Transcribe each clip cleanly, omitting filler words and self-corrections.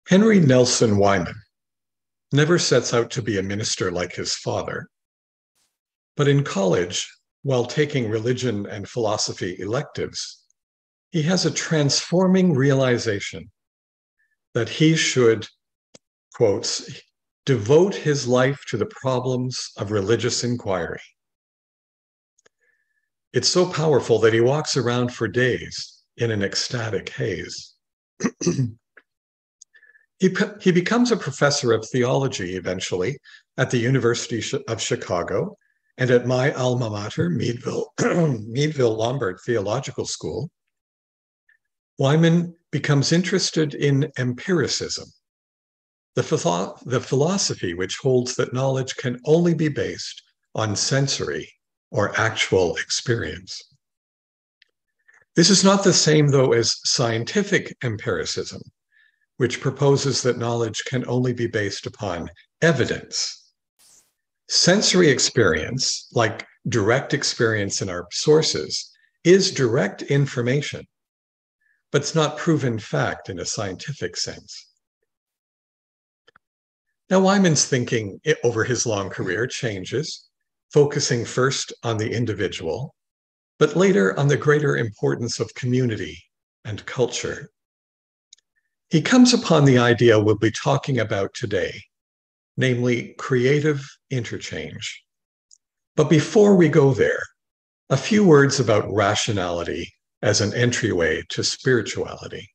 Henry Nelson Wyman never sets out to be a minister like his father, but in college, while taking religion and philosophy electives, he has a transforming realization that he should, quotes, devote his life to the problems of religious inquiry. It's so powerful that he walks around for days in an ecstatic haze. He becomes a professor of theology eventually at the University of Chicago and at my alma mater, Meadville Lombard Theological School. Wyman becomes interested in empiricism, the philosophy which holds that knowledge can only be based on sensory or actual experience. This is not the same, though, as scientific empiricism, which proposes that knowledge can only be based upon evidence. Sensory experience, like direct experience in our sources, is direct information, but it's not proven fact in a scientific sense. Now, Wyman's thinking over his long career changes, focusing first on the individual, but later on the greater importance of community and culture. He comes upon the idea we'll be talking about today, namely creative interchange. But before we go there, a few words about rationality as an entryway to spirituality.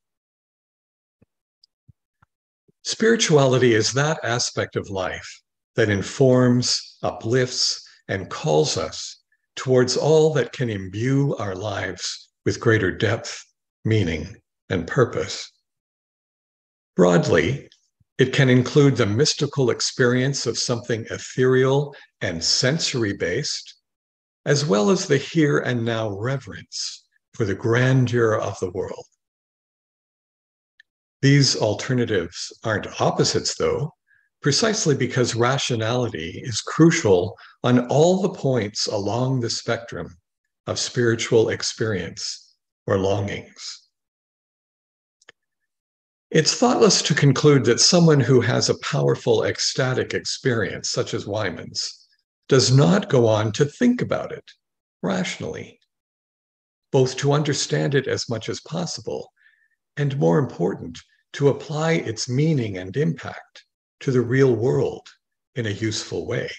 Spirituality is that aspect of life that informs, uplifts, and calls us towards all that can imbue our lives with greater depth, meaning, and purpose. Broadly, it can include the mystical experience of something ethereal and sensory-based, as well as the here and now reverence for the grandeur of the world. These alternatives aren't opposites, though, precisely because rationality is crucial on all the points along the spectrum of spiritual experience or longings. It's thoughtless to conclude that someone who has a powerful ecstatic experience, such as Wyman's, does not go on to think about it rationally, both to understand it as much as possible, and more important, to apply its meaning and impact to the real world in a useful way.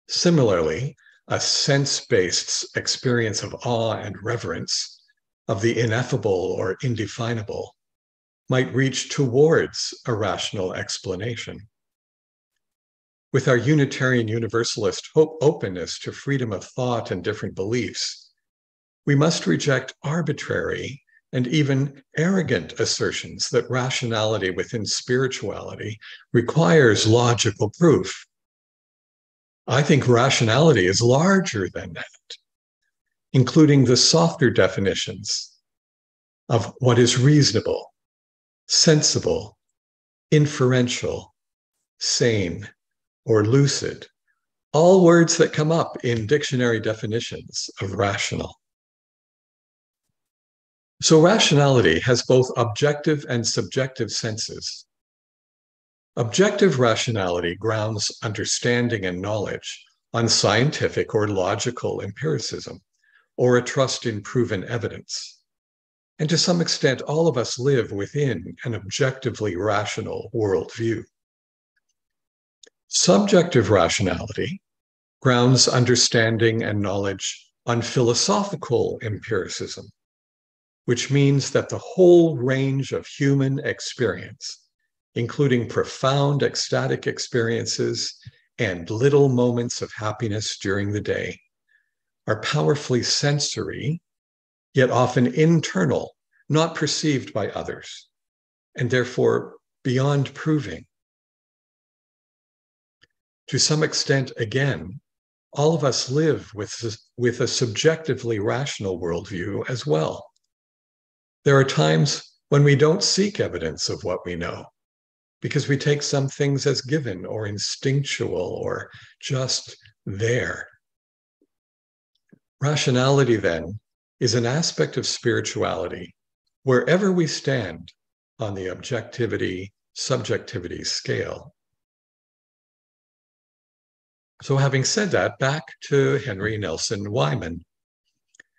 Similarly, a sense-based experience of awe and reverence of the ineffable or indefinable might reach towards a rational explanation. With our Unitarian Universalist openness to freedom of thought and different beliefs, we must reject arbitrary and even arrogant assertions that rationality within spirituality requires logical proof. I think rationality is larger than that, including the softer definitions of what is reasonable, sensible, inferential, sane, or lucid, all words that come up in dictionary definitions of rational. So rationality has both objective and subjective senses. Objective rationality grounds understanding and knowledge on scientific or logical empiricism, or a trust in proven evidence. And to some extent, all of us live within an objectively rational worldview. Subjective rationality grounds understanding and knowledge on philosophical empiricism, which means that the whole range of human experience, including profound ecstatic experiences and little moments of happiness during the day, are powerfully sensory, yet often internal, not perceived by others, and therefore beyond proving. To some extent, again, all of us live with a subjectively rational worldview as well. There are times when we don't seek evidence of what we know, because we take some things as given or instinctual or just there. Rationality, then, is an aspect of spirituality wherever we stand on the objectivity-subjectivity scale. So having said that, back to Henry Nelson Wyman,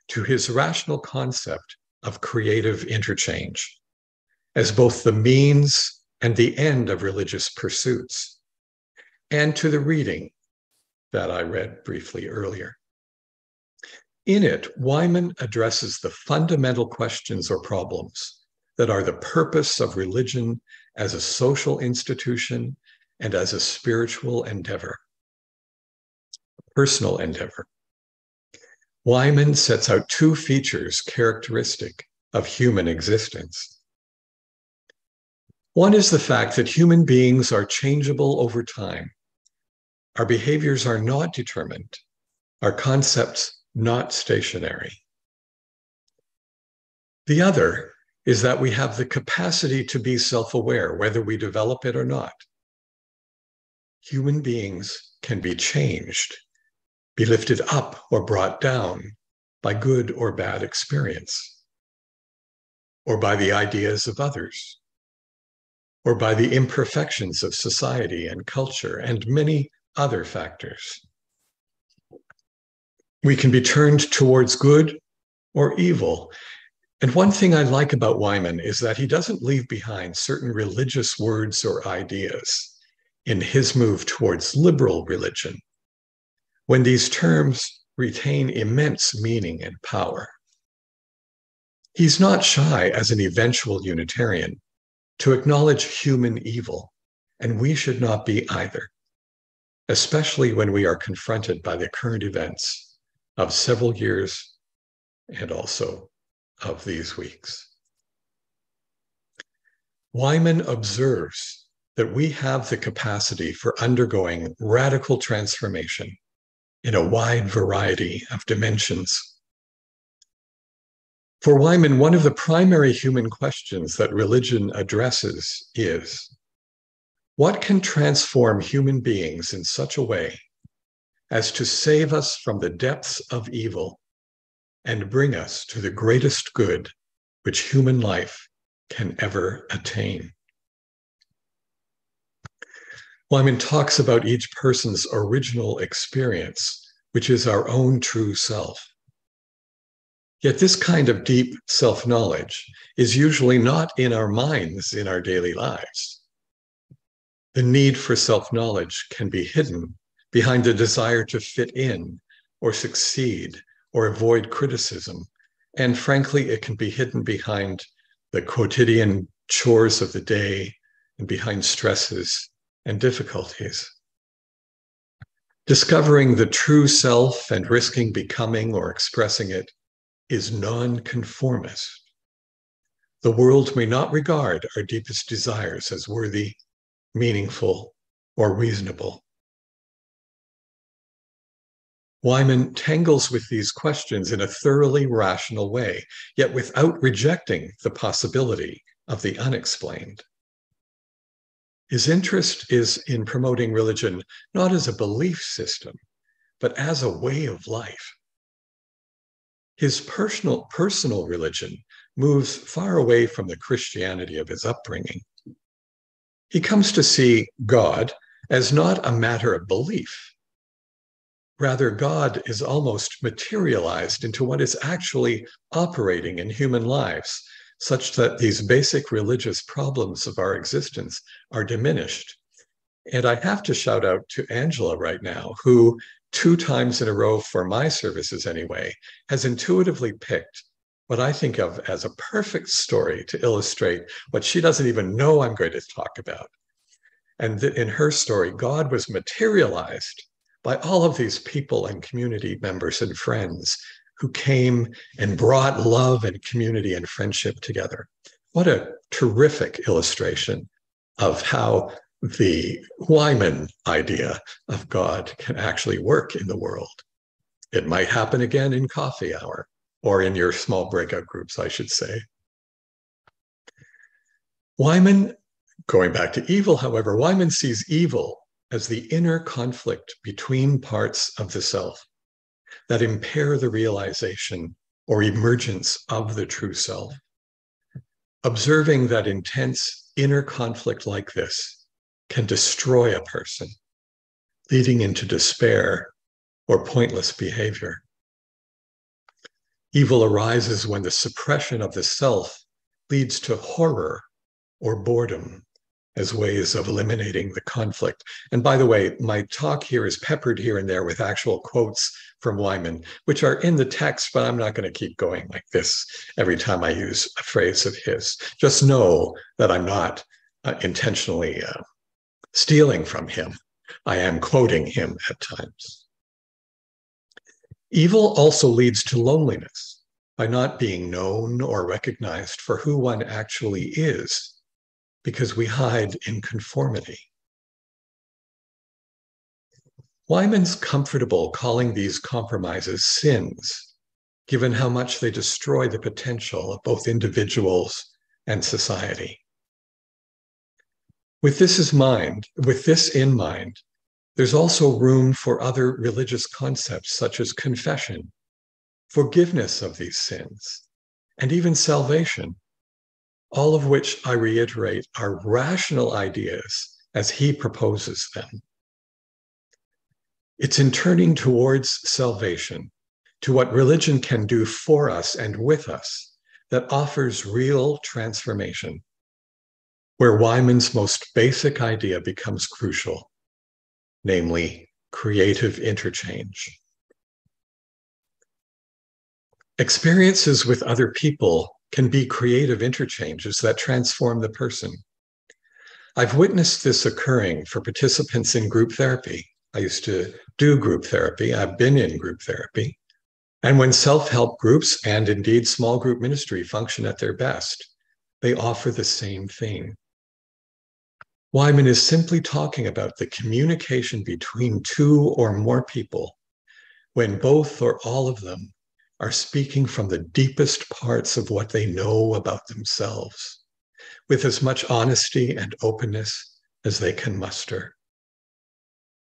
to his rational concept of creative interchange as both the means and the end of religious pursuits, and to the reading that I read briefly earlier. In it, Wyman addresses the fundamental questions or problems that are the purpose of religion as a social institution and as a spiritual endeavor, personal endeavor. Wyman sets out two features characteristic of human existence. One is the fact that human beings are changeable over time. Our behaviors are not determined, our concepts not stationary. The other is that we have the capacity to be self-aware, whether we develop it or not. Human beings can be changed, be lifted up or brought down by good or bad experience, or by the ideas of others, or by the imperfections of society and culture, and many other factors. We can be turned towards good or evil. And one thing I like about Wyman is that he doesn't leave behind certain religious words or ideas in his move towards liberal religion, when these terms retain immense meaning and power. He's not shy as an eventual Unitarian to acknowledge human evil, and we should not be either, especially when we are confronted by the current events of several years and also of these weeks. Wyman observes that we have the capacity for undergoing radical transformation in a wide variety of dimensions. For Wyman, one of the primary human questions that religion addresses is, what can transform human beings in such a way as to save us from the depths of evil and bring us to the greatest good which human life can ever attain? Wyman talks about each person's original experience, which is our own true self. Yet this kind of deep self-knowledge is usually not in our minds in our daily lives. The need for self-knowledge can be hidden behind the desire to fit in or succeed or avoid criticism. And frankly, it can be hidden behind the quotidian chores of the day and behind stresses and difficulties. Discovering the true self and risking becoming or expressing it is nonconformist. The world may not regard our deepest desires as worthy, meaningful, or reasonable. Wyman tangles with these questions in a thoroughly rational way, yet without rejecting the possibility of the unexplained. His interest is in promoting religion not as a belief system, but as a way of life. His personal religion moves far away from the Christianity of his upbringing. He comes to see God as not a matter of belief. Rather, God is almost materialized into what is actually operating in human lives, such that these basic religious problems of our existence are diminished. And I have to shout out to Angela right now, who 2 times in a row, for my services anyway, has intuitively picked what I think of as a perfect story to illustrate what she doesn't even know I'm going to talk about. And in her story, God was materialized by all of these people and community members and friends who came and brought love and community and friendship together. What a terrific illustration of how the Wyman idea of God can actually work in the world. It might happen again in coffee hour, or in your small breakout groups, I should say. Wyman, going back to evil, however, Wyman sees evil as the inner conflict between parts of the self that impair the realization or emergence of the true self. observing that intense inner conflict like this can destroy a person, leading into despair or pointless behavior. Evil arises when the suppression of the self leads to horror or boredom as ways of eliminating the conflict. And by the way, my talk here is peppered here and there with actual quotes from Wyman, which are in the text, but I'm not going to keep going like this every time I use a phrase of his. Just know that I'm not intentionally stealing from him. I am quoting him at times. Evil also leads to loneliness by not being known or recognized for who one actually is, because we hide in conformity. Wyman's comfortable calling these compromises sins, given how much they destroy the potential of both individuals and society. With this in mind, there's also room for other religious concepts such as confession, forgiveness of these sins, and even salvation, all of which, I reiterate, are rational ideas as he proposes them. It's in turning towards salvation, to what religion can do for us and with us, that offers real transformation, where Wyman's most basic idea becomes crucial, namely creative interchange. Experiences with other people can be creative interchanges that transform the person. I've witnessed this occurring for participants in group therapy. I used to do group therapy. I've been in group therapy. And when self-help groups and indeed small group ministry function at their best, they offer the same thing. Wyman is simply talking about the communication between two or more people when both or all of them are speaking from the deepest parts of what they know about themselves, with as much honesty and openness as they can muster.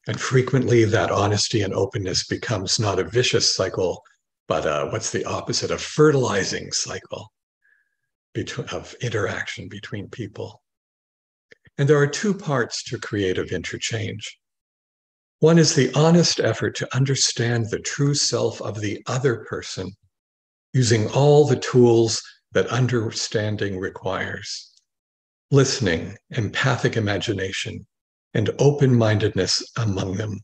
And frequently that honesty and openness becomes not a vicious cycle, but what's the opposite? A fertilizing cycle of interaction between people. And there are two parts to creative interchange. One is the honest effort to understand the true self of the other person, using all the tools that understanding requires: listening, empathic imagination, and open-mindedness among them.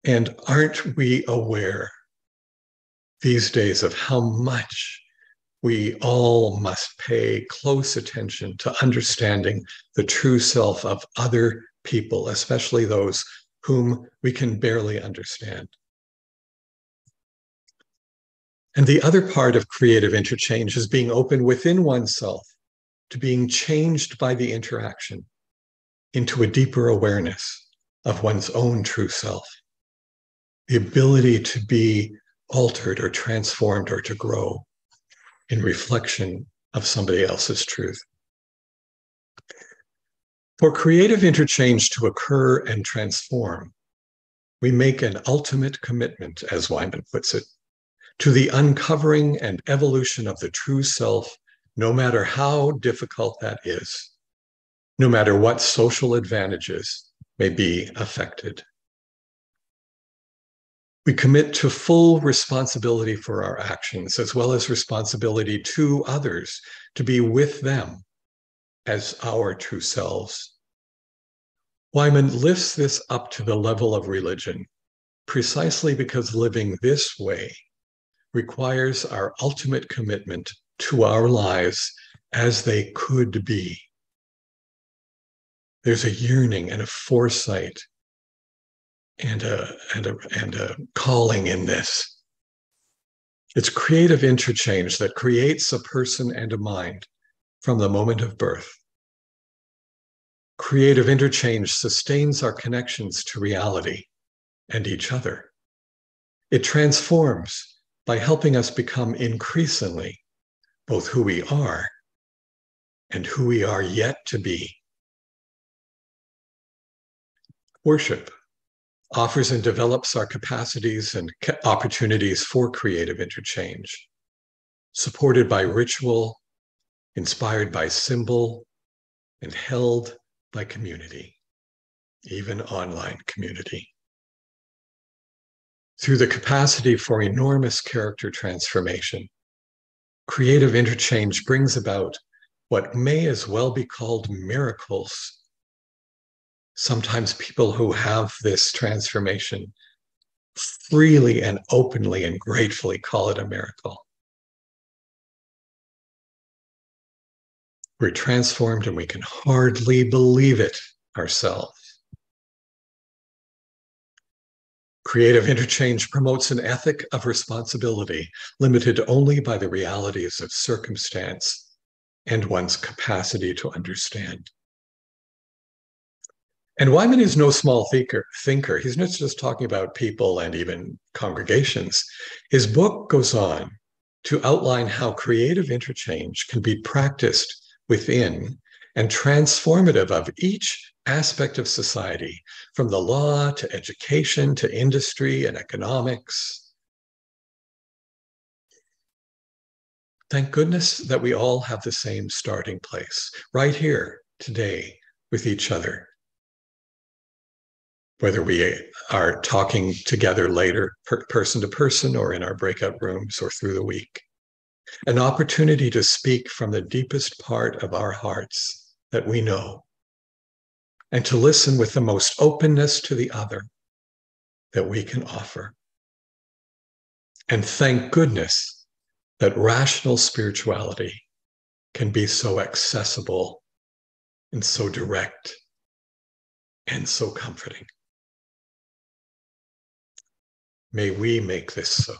And aren't we aware these days of how much we all must pay close attention to understanding the true self of other people, especially those whom we can barely understand? And the other part of creative interchange is being open within oneself to being changed by the interaction into a deeper awareness of one's own true self, the ability to be altered or transformed or to grow in reflection of somebody else's truth. For creative interchange to occur and transform, we make an ultimate commitment, as Wyman puts it, to the uncovering and evolution of the true self, no matter how difficult that is, no matter what social advantages may be affected. We commit to full responsibility for our actions, as well as responsibility to others, to be with them as our true selves. Wyman lifts this up to the level of religion, precisely because living this way requires our ultimate commitment to our lives as they could be. There's a yearning and a foresight and a calling in this. It's creative interchange that creates a person and a mind from the moment of birth. Creative interchange sustains our connections to reality and each other. It transforms by helping us become increasingly both who we are and who we are yet to be. Worship offers and develops our capacities and opportunities for creative interchange, supported by ritual inspired by symbol and held by community, even online community. Through the capacity for enormous character transformation, creative interchange brings about what may as well be called miracles. Sometimes people who have this transformation freely and openly and gratefully call it a miracle. We're transformed and we can hardly believe it ourselves. Creative interchange promotes an ethic of responsibility, limited only by the realities of circumstance and one's capacity to understand. And Wyman is no small thinker. He's not just talking about people and even congregations. His book goes on to outline how creative interchange can be practiced within and transformative of each aspect of society, from the law to education to industry and economics. Thank goodness that we all have the same starting place, right here today with each other. Whether we are talking together later, person to person, or in our breakout rooms or through the week. An opportunity to speak from the deepest part of our hearts that we know, and to listen with the most openness to the other that we can offer. And thank goodness that rational spirituality can be so accessible and so direct and so comforting. May we make this so.